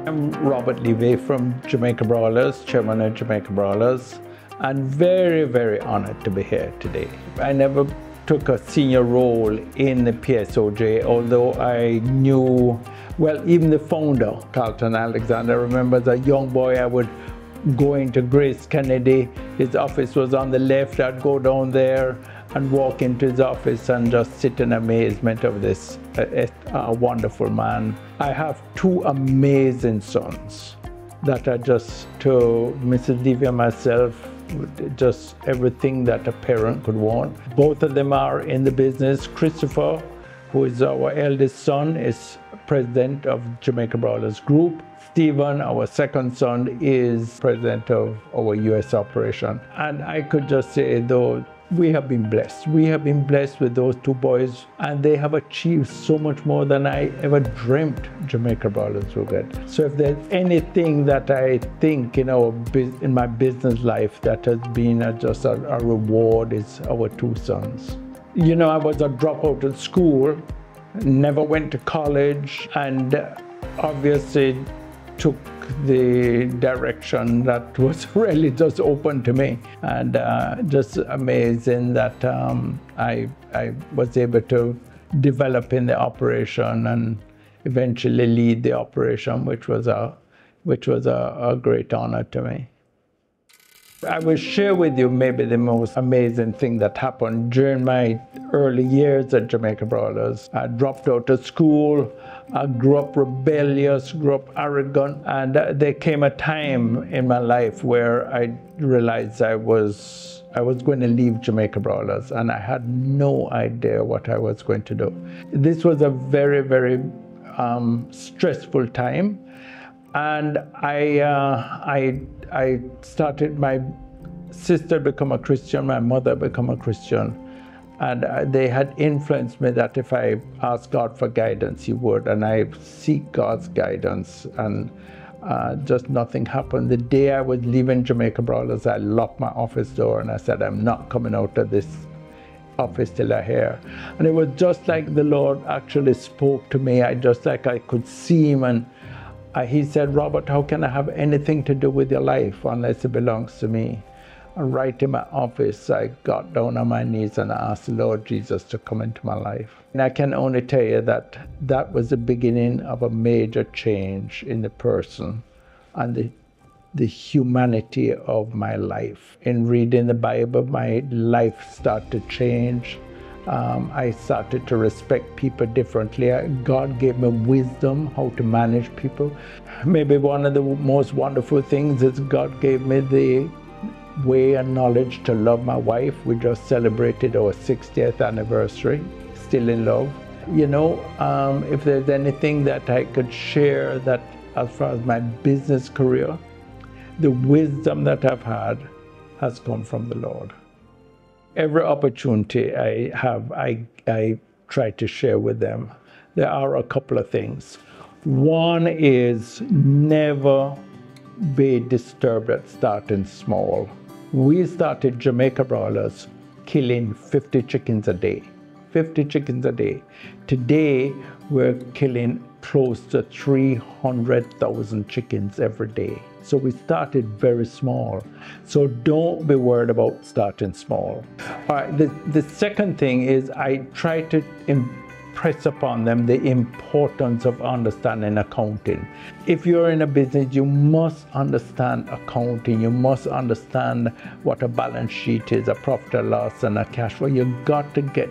I'm Robert Levy from Jamaica Broilers, chairman of Jamaica Broilers, and very, very honored to be here today. I never took a senior role in the PSOJ, although I knew, well, even the founder, Carlton Alexander. I remember as a young boy, I would go into Grace Kennedy. His office was on the left. I'd go down there and walk into his office and just sit in amazement of this wonderful man. I have two amazing sons that are just, to Mrs. Levy and myself, just everything that a parent could want. Both of them are in the business. Christopher, who is our eldest son, is president of Jamaica Broilers Group. Stephen, our second son, is president of our US operation. And I could just say, though, we have been blessed. We have been blessed with those two boys, and they have achieved so much more than I ever dreamt Jamaica Broilers would get. So if there's anything that I think in my business life that has been just a reward, is our two sons. You know, I was a dropout at school, never went to college, and obviously took the direction that was really just open to me, and just amazing that I was able to develop in the operation and eventually lead the operation, which was a great honor to me. I will share with you maybe the most amazing thing that happened during my early years at Jamaica Broilers. I dropped out of school. I grew up rebellious, grew up arrogant, and there came a time in my life where I realized I was going to leave Jamaica Broilers, and I had no idea what I was going to do. This was a very, very stressful time, and I started, my sister become a Christian, my mother become a Christian, and they had influenced me that if I asked God for guidance, He would, and I seek God's guidance, and just nothing happened. The day I was leaving Jamaica Broilers, I locked my office door and I said, I'm not coming out of this office till I hear. And it was just like the Lord actually spoke to me. I could see Him, and He said, Robert, how can I have anything to do with your life unless it belongs to me? And right in my office, I got down on my knees and I asked the Lord Jesus to come into my life. And I can only tell you that that was the beginning of a major change in the person and the humanity of my life. In reading the Bible, my life started to change. I started to respect people differently. God gave me wisdom how to manage people. Maybe one of the most wonderful things is God gave me the way and knowledge to love my wife. We just celebrated our 60th anniversary, still in love. You know, if there's anything that I could share that as far as my business career, the wisdom that I've had has come from the Lord. Every opportunity I have, I try to share with them. There are a couple of things. One is never be disturbed at starting small. We started Jamaica Broilers killing 50 chickens a day. 50 chickens a day. Today, we're killing close to 300,000 chickens every day. So we started very small. So don't be worried about starting small. All right, the second thing is I try to impress upon them the importance of understanding accounting. If you're in a business, you must understand accounting. You must understand what a balance sheet is, a profit or loss, and a cash flow. You've got to get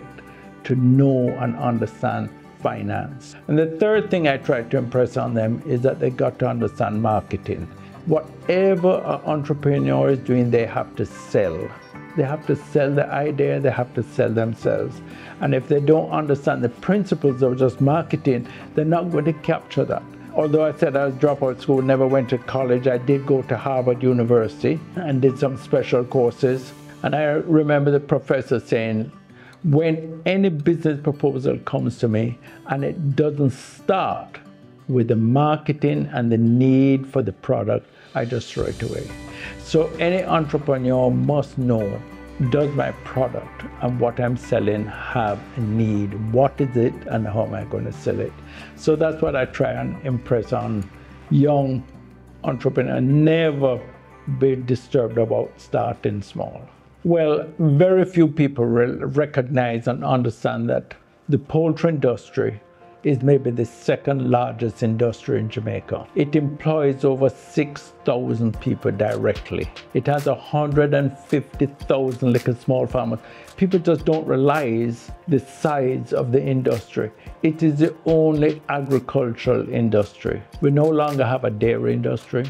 to know and understand finance. And the third thing I try to impress on them is that they got to understand marketing. Whatever an entrepreneur is doing, they have to sell. They have to sell the idea, they have to sell themselves. And if they don't understand the principles of just marketing, they're not going to capture that. Although I said I was dropped out of school, never went to college, I did go to Harvard University and did some special courses. And I remember the professor saying, when any business proposal comes to me and it doesn't start with the marketing and the need for the product, I just throw it away. So any entrepreneur must know, does my product and what I'm selling have a need? What is it and how am I going to sell it? So that's what I try and impress on young entrepreneur, never be disturbed about starting small. Well, very few people recognize and understand that the poultry industry is maybe the second largest industry in Jamaica. It employs over 6,000 people directly. It has 150,000 little small farmers. People just don't realize the size of the industry. It is the only agricultural industry. We no longer have a dairy industry.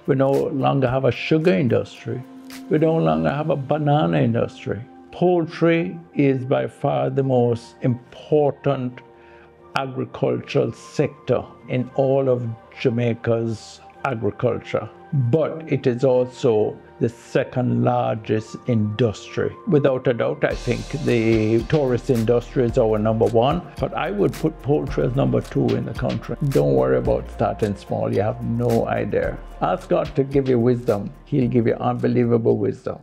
We no longer have a sugar industry. We no longer have a banana industry. Poultry is by far the most important agricultural sector in all of Jamaica's agriculture, but it is also the second largest industry. Without a doubt, I think the tourist industry is our number one, but I would put poultry as number two in the country. Don't worry about starting small. You have no idea. Ask God to give you wisdom. He'll give you unbelievable wisdom.